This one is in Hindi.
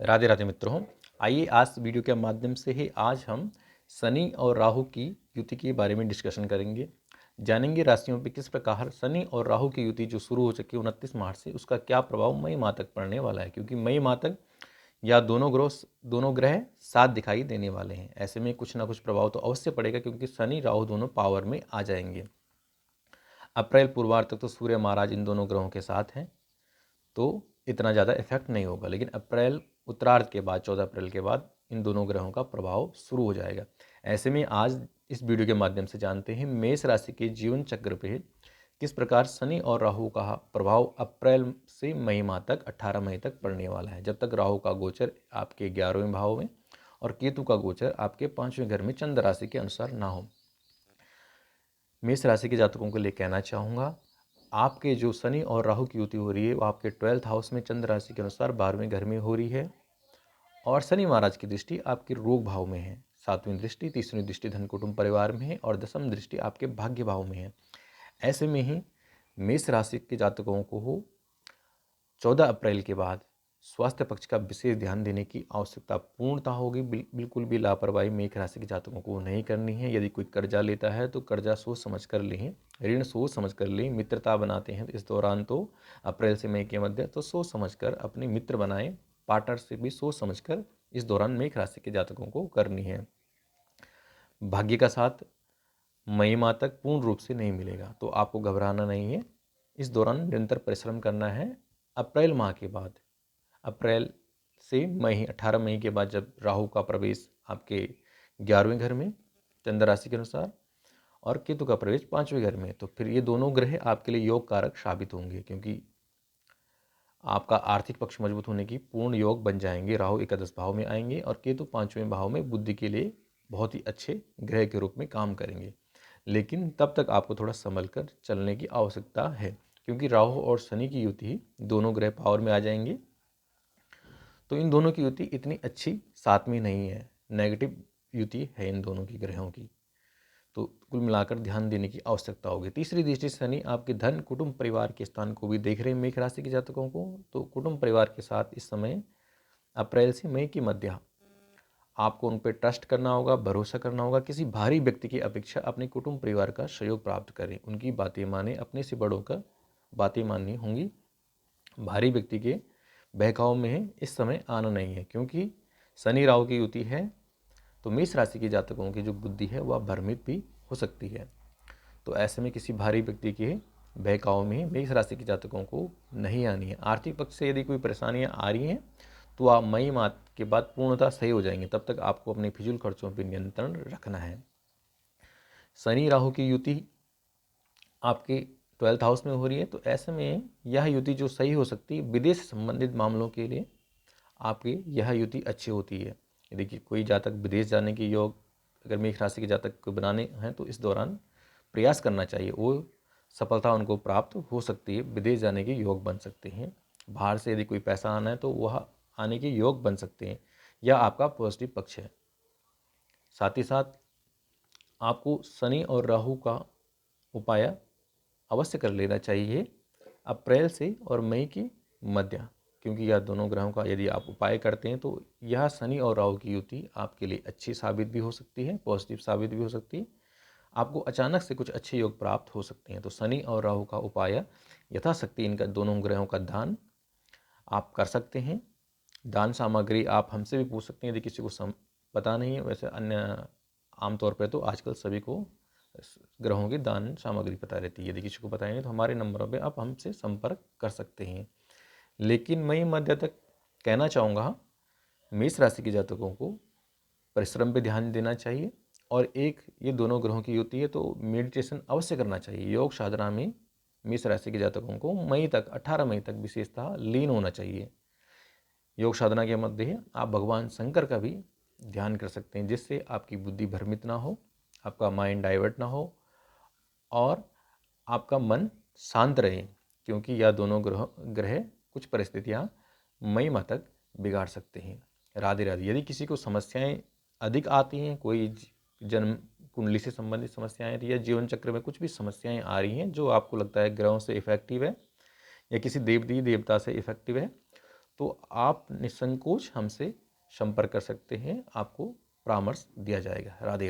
राधे राधे मित्रों, आइए आज वीडियो के माध्यम से ही आज हम शनि और राहु की युति के बारे में डिस्कशन करेंगे। जानेंगे राशियों पे किस प्रकार शनि और राहु की युति जो शुरू हो चुकी है 29 मार्च से, उसका क्या प्रभाव मई माह तक पड़ने वाला है। क्योंकि मई माह तक या दोनों ग्रह साथ दिखाई देने वाले हैं। ऐसे में कुछ ना कुछ प्रभाव तो अवश्य पड़ेगा, क्योंकि शनि राहु दोनों पावर में आ जाएंगे। अप्रैल पूर्वार्ध तक तो सूर्य महाराज इन दोनों ग्रहों के साथ हैं, तो इतना ज़्यादा इफेक्ट नहीं होगा। लेकिन अप्रैल उत्तरार्ध के बाद 14 अप्रैल के बाद इन दोनों ग्रहों का प्रभाव शुरू हो जाएगा। ऐसे में आज इस वीडियो के माध्यम से जानते हैं मेष राशि के जीवन चक्र पे किस प्रकार शनि और राहु का प्रभाव अप्रैल से मई माह तक 18 मई तक पड़ने वाला है, जब तक राहु का गोचर आपके 11वें भाव में और केतु का गोचर आपके 5वें घर में चंद्र राशि के अनुसार ना हो। मेष राशि के जातकों के लिए कहना चाहूँगा, आपके जो शनि और राहु की युति हो रही है वो आपके 12th हाउस में चंद्र राशि के अनुसार 12वें घर में हो रही है, और शनि महाराज की दृष्टि आपके रोग भाव में है। 7वीं दृष्टि, 3री दृष्टि धन कुटुंब परिवार में है, और 10वीं दृष्टि आपके भाग्य भाव में है। ऐसे में ही मेष राशि के जातकों को 14 अप्रैल के बाद स्वास्थ्य पक्ष का विशेष ध्यान देने की आवश्यकता पूर्णता होगी। बिल्कुल भी लापरवाही मेष राशि के जातकों को नहीं करनी है। यदि कोई कर्जा लेता है तो कर्जा सोच समझ कर लें, ऋण सोच समझ कर लें। मित्रता बनाते हैं इस दौरान, तो अप्रैल से मई के मध्य तो सोच समझ कर अपने मित्र बनाएं। पार्टनरशिप भी सोच समझ कर इस दौरान मेष राशि के जातकों को करनी है। भाग्य का साथ मई माह तक पूर्ण रूप से नहीं मिलेगा, तो आपको घबराना नहीं है। इस दौरान निरंतर परिश्रम करना है। अप्रैल माह के बाद, अप्रैल से मई 18 मई के बाद, जब राहु का प्रवेश आपके 11वें घर में चंद्र राशि के अनुसार और केतु का प्रवेश 5वें घर में, तो फिर ये दोनों ग्रह आपके लिए योग कारक साबित होंगे, क्योंकि आपका आर्थिक पक्ष मजबूत होने की पूर्ण योग बन जाएंगे। राहु एकादश भाव में आएंगे और केतु 5वें भाव में बुद्धि के लिए बहुत ही अच्छे ग्रह के रूप में काम करेंगे। लेकिन तब तक आपको थोड़ा संभल कर चलने की आवश्यकता है, क्योंकि राहु और शनि की युति दोनों ग्रह पावर में आ जाएंगे, तो इन दोनों की युति इतनी अच्छी साथ में नहीं है, नेगेटिव युति है इन दोनों की ग्रहों की। तो कुल मिलाकर ध्यान देने की आवश्यकता होगी। तीसरी दृष्टि शनि आपके धन कुटुंब परिवार के स्थान को भी देख रहे हैं मेष राशि के जातकों को, तो कुटुंब परिवार के साथ इस समय अप्रैल से मई की मध्य आपको उन पर ट्रस्ट करना होगा, भरोसा करना होगा। किसी भारी व्यक्ति की अपेक्षा अपने कुटुंब परिवार का सहयोग प्राप्त करें, उनकी बातें माने, अपने से बड़ों का बातें माननी होंगी। भारी व्यक्ति के बहकाव में इस समय आना नहीं है, क्योंकि शनि राहु की युति है, तो मेष राशि के जातकों की जो बुद्धि है वह भ्रमित भी हो सकती है। तो ऐसे में किसी भारी व्यक्ति के बहकाव में मेष राशि के जातकों को नहीं आनी है। आर्थिक पक्ष से यदि कोई परेशानियां आ रही हैं तो आप मई माह के बाद पूर्णतः सही हो जाएंगे। तब तक आपको अपने फिजूल खर्चों पर नियंत्रण रखना है। शनि राहु की युति आपके 12th हाउस में हो रही है, तो ऐसे में यह युति जो सही हो सकती है विदेश संबंधित मामलों के लिए, आपकी यह युति अच्छी होती है। यदि कोई जातक विदेश जाने के योग अगर मेष राशि के जातक को बनाने हैं तो इस दौरान प्रयास करना चाहिए, वो सफलता उनको प्राप्त हो सकती है। विदेश जाने के योग बन सकते हैं। बाहर से यदि कोई पैसा आना है तो वह आने के योग बन सकते हैं, यह आपका पॉजिटिव पक्ष है। साथ ही साथ आपको शनि और राहु का उपाय अवश्य कर लेना चाहिए अप्रैल से और मई की मध्य, क्योंकि यह दोनों ग्रहों का यदि आप उपाय करते हैं तो यह शनि और राहु की युति आपके लिए अच्छी साबित भी हो सकती है, पॉजिटिव साबित भी हो सकती है। आपको अचानक से कुछ अच्छे योग प्राप्त हो सकते हैं। तो शनि और राहु का उपाय यथाशक्ति इनका दोनों ग्रहों का दान आप कर सकते हैं। दान सामग्री आप हमसे भी पूछ सकते हैं यदि किसी को पता नहीं है। वैसे अन्य आमतौर पर तो आजकल सभी को ग्रहों की दान सामग्री पता रहती है। यदि किसी को पता नहीं तो हमारे नंबरों पे आप हमसे संपर्क कर सकते हैं। लेकिन मई मध्य तक कहना चाहूँगा मेष राशि के जातकों को परिश्रम पे ध्यान देना चाहिए, और एक ये दोनों ग्रहों की युति है तो मेडिटेशन अवश्य करना चाहिए। योग साधना में मेष राशि के जातकों को मई तक 18 मई तक विशेषतः लीन होना चाहिए। योग साधना के मध्य आप भगवान शंकर का भी ध्यान कर सकते हैं, जिससे आपकी बुद्धि भ्रमित ना हो, आपका माइंड डाइवर्ट ना हो और आपका मन शांत रहे, क्योंकि यह दोनों ग्रह कुछ परिस्थितियाँ मई माह तक बिगाड़ सकते हैं। राधे राधे। यदि किसी को समस्याएं अधिक आती हैं, कोई जन्म कुंडली से संबंधित समस्याएं या जीवन चक्र में कुछ भी समस्याएं आ रही हैं जो आपको लगता है ग्रहों से इफेक्टिव है या किसी देवता से इफेक्टिव है, तो आप निसंकोच हमसे संपर्क कर सकते हैं, आपको परामर्श दिया जाएगा। राधे राधे।